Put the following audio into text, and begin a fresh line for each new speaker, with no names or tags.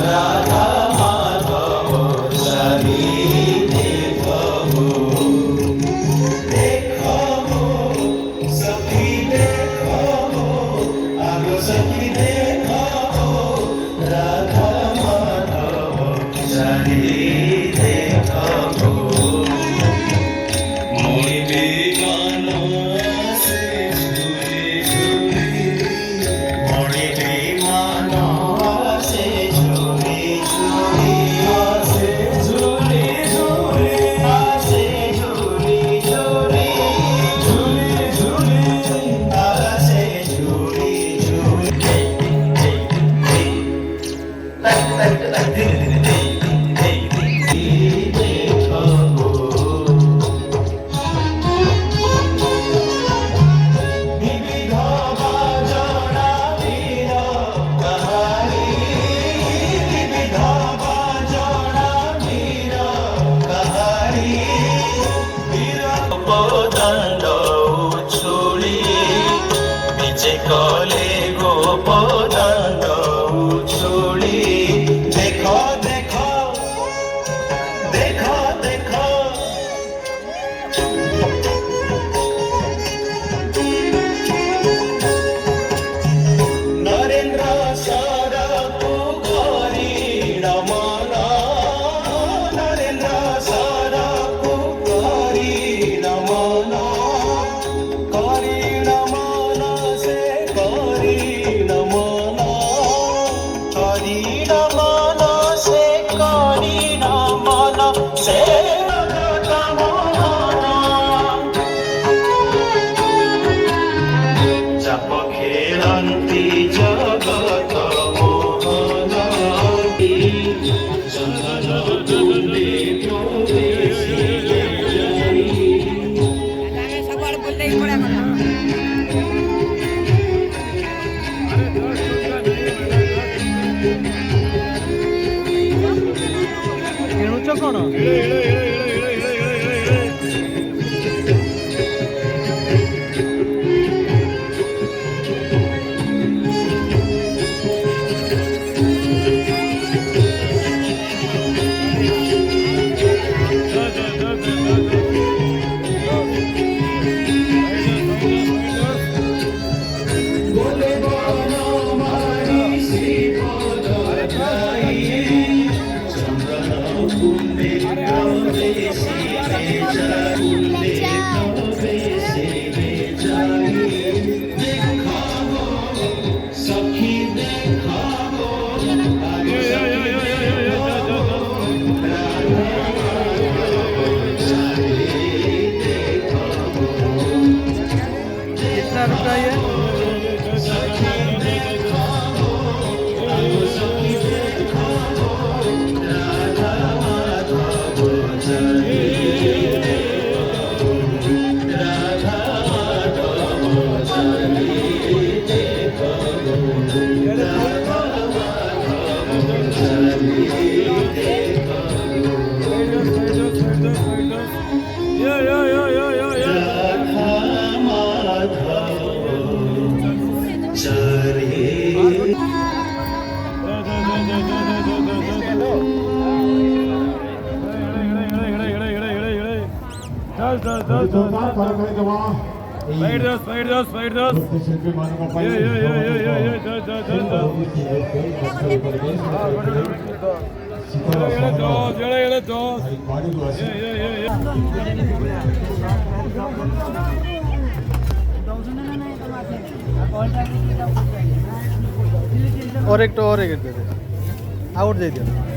রাধা মাধব সারি দেখবো দেখবো সখী দেখবো আগো সখী দেখবো রাধা মাধব সারি দেখবো মইবে মানসে ঝুলি ঝুলি মইবে মানসে ঝুলি ঝুলি আসে ঝুলি ঝুলি আসে ঝুলি ঝুলি ঝুলি ঝুলি আসে ঝুলি ঝুলি বিবিধ বাজনা বীর কাহারি বিবিধ বাজনা বীর কাহারি বীর পদণ্ড উছুলি বিজে কলে গোপদণ্ড উছুলি দেখো দেখো দেখো দেখো নরেন্দ্র সরকু করি নমন নরেন্দ্র সরকু করি নমন সে করি নমন সে করি নমন সে চাপ খেলন্তি জগত মোহন চন্দন তুলে প্রবেশিলে যাই
সবার বলতেই পড়ে কথা କଣ
বলে বনমালী শ্রীপদ যাই চন্দন কুণ্ডে প্রবেশিলে যাই কুণ্ডে প্রবেশিলে যাই দেখাবো সখী দেখাবো আগে সখী দেখাবো রাধা সারি দেখাবো
कितना रुपया ये
सखी देखाबो আগো সখী দেখাবো রাধা মাধব সারি রাধা মাধব সারি দেখাবো রাধা মাধব সারি দেখাবো রাধা মাধব সারি
और एक दे दे आउट दे दिया